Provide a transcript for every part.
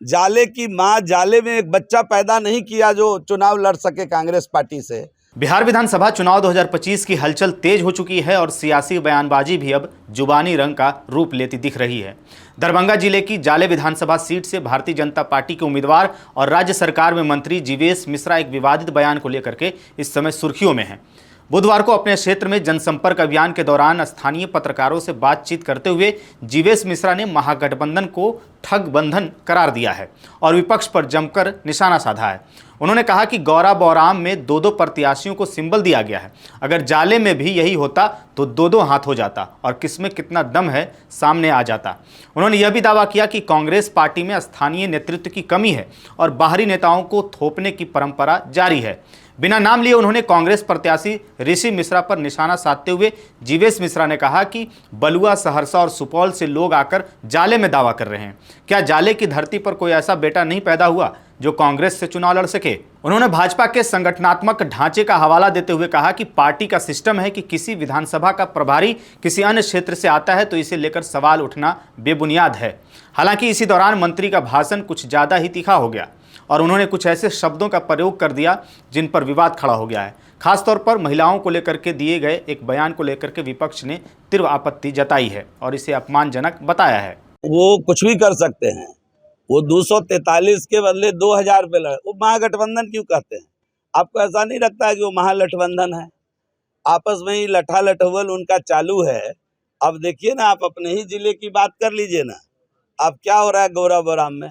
जाले की माँ जाले में एक बच्चा पैदा नहीं किया जो चुनाव लड़ सके कांग्रेस पार्टी से। बिहार विधानसभा चुनाव 2025 की हलचल तेज हो चुकी है और सियासी बयानबाजी भी अब जुबानी रंग का रूप लेती दिख रही है। दरभंगा जिले की जाले विधानसभा सीट से भारतीय जनता पार्टी के उम्मीदवार और राज्य सरकार में मंत्री जीवेश मिश्रा एक विवादित बयान को लेकर के इस समय सुर्खियों में हैं। बुधवार को अपने क्षेत्र में जनसंपर्क अभियान के दौरान स्थानीय पत्रकारों से बातचीत करते हुए जीवेश मिश्रा ने महागठबंधन को ठगबंधन करार दिया है और विपक्ष पर जमकर निशाना साधा है। उन्होंने कहा कि गौरा बौराम में दो प्रत्याशियों को सिंबल दिया गया है, अगर जाले में भी यही होता तो दो हाथ हो जाता और किसमें कितना दम है सामने आ जाता। उन्होंने यह भी दावा किया कि कांग्रेस पार्टी में स्थानीय नेतृत्व की कमी है और बाहरी नेताओं को थोपने की परंपरा जारी है। बिना नाम लिए उन्होंने कांग्रेस प्रत्याशी ऋषि मिश्रा पर निशाना साधते हुए जीवेश मिश्रा ने कहा कि बलुआ, सहरसा और सुपौल से लोग आकर जाले में दावा कर रहे हैं। क्या जाले की धरती पर कोई ऐसा बेटा नहीं पैदा हुआ जो कांग्रेस से चुनाव लड़ सके? उन्होंने भाजपा के संगठनात्मक ढांचे का हवाला देते हुए कहा कि पार्टी का सिस्टम है कि किसी विधानसभा का प्रभारी किसी अन्य क्षेत्र से आता है तो इसे लेकर सवाल उठना बेबुनियाद है। हालांकि इसी दौरान मंत्री का भाषण कुछ ज्यादा ही तीखा हो गया और उन्होंने कुछ ऐसे शब्दों का प्रयोग कर दिया जिन पर विवाद खड़ा हो गया है। खासतौर पर महिलाओं को लेकर के दिए गए एक बयान को लेकर के विपक्ष ने तीव्र आपत्ति जताई है और इसे अपमानजनक बताया है। वो कुछ भी कर सकते हैं, वो 243 के बदले 2000 पे लड़े, वो महागठबंधन क्यों कहते हैं? आपको ऐसा नहीं लगता है कि वो महागठबंधन है? आपस में ही लठा लठवल उनका चालू है। अब देखिए ना, आप अपने ही जिले की बात कर लीजिए ना, अब क्या हो रहा है गौरा बौराम में?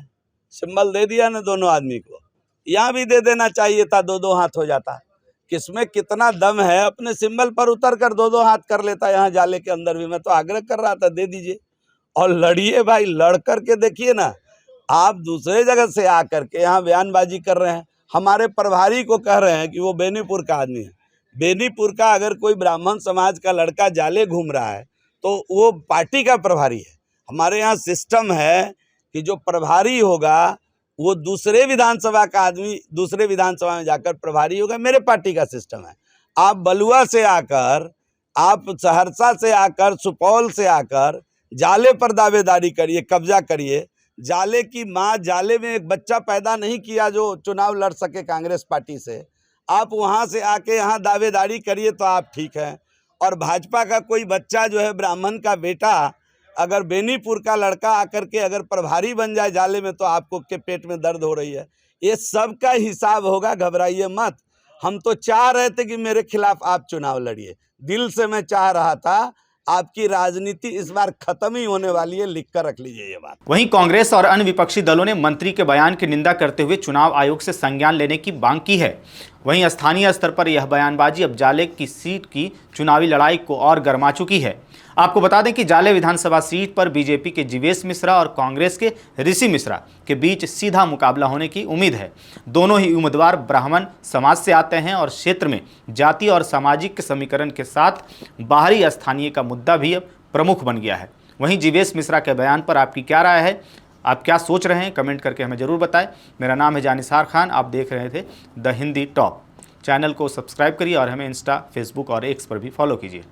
सिंबल दे दिया ना दोनों आदमी को, यहाँ भी दे देना चाहिए था, दो हाथ हो जाता। किसमें कितना दम है, अपने सिंबल पर उतर कर दो हाथ कर लेता। यहाँ जाले के अंदर भी मैं तो आग्रह कर रहा था, दे दीजिए और लड़िए भाई, लड़ करके देखिए ना। आप दूसरे जगह से आकर के यहाँ बयानबाजी कर रहे हैं, हमारे प्रभारी को कह रहे हैं कि वो बेनीपुर का आदमी है। बेनीपुर का अगर कोई ब्राह्मण समाज का लड़का जाले घूम रहा है तो वो पार्टी का प्रभारी है। हमारे यहाँ सिस्टम है कि जो प्रभारी होगा वो दूसरे विधानसभा का आदमी दूसरे विधानसभा में जाकर प्रभारी होगा। मेरे पार्टी का सिस्टम है। आप बलुआ से आकर, आप सहरसा से आकर, सुपौल से आकर जाले पर दावेदारी करिए, कब्जा करिए। जाले की माँ जाले में एक बच्चा पैदा नहीं किया जो चुनाव लड़ सके कांग्रेस पार्टी से। आप वहाँ से आके यहाँ दावेदारी करिए तो आप ठीक है। और भाजपा का कोई बच्चा जो है, ब्राह्मण का बेटा, अगर बेनीपुर का लड़का आकर के अगर प्रभारी बन जाए जाले में तो आपको के पेट में दर्द हो रही है। ये सब का हिसाब होगा, घबराइए मत। हम तो चाह रहे थे कि मेरे खिलाफ आप चुनाव लड़िए, दिल से मैं चाह रहा था। आपकी राजनीति इस बार खत्म ही होने वाली है, लिख कर रख लीजिए ये बात। वहीं कांग्रेस और अन्य विपक्षी दलों ने मंत्री के बयान की निंदा करते हुए चुनाव आयोग से संज्ञान लेने की मांग की है। वहीं स्थानीय स्तर पर यह बयानबाजी अब जाले की सीट की चुनावी लड़ाई को और गर्मा चुकी है। आपको बता दें कि जाले विधानसभा सीट पर बीजेपी के जीवेश मिश्रा और कांग्रेस के ऋषि मिश्रा के बीच सीधा मुकाबला होने की उम्मीद है। दोनों ही उम्मीदवार ब्राह्मण समाज से आते हैं और क्षेत्र में जाति और सामाजिक समीकरण के साथ बाहरी स्थानीय का मुद्दा भी अब प्रमुख बन गया है। वहीं जीवेश मिश्रा के बयान पर आपकी क्या राय है, आप क्या सोच रहे हैं, कमेंट करके हमें ज़रूर बताएं। मेरा नाम है जानिसार खान, आप देख रहे थे द हिंदी टॉप। चैनल को सब्सक्राइब करिए और हमें इंस्टा, फेसबुक और एक्स पर भी फॉलो कीजिए।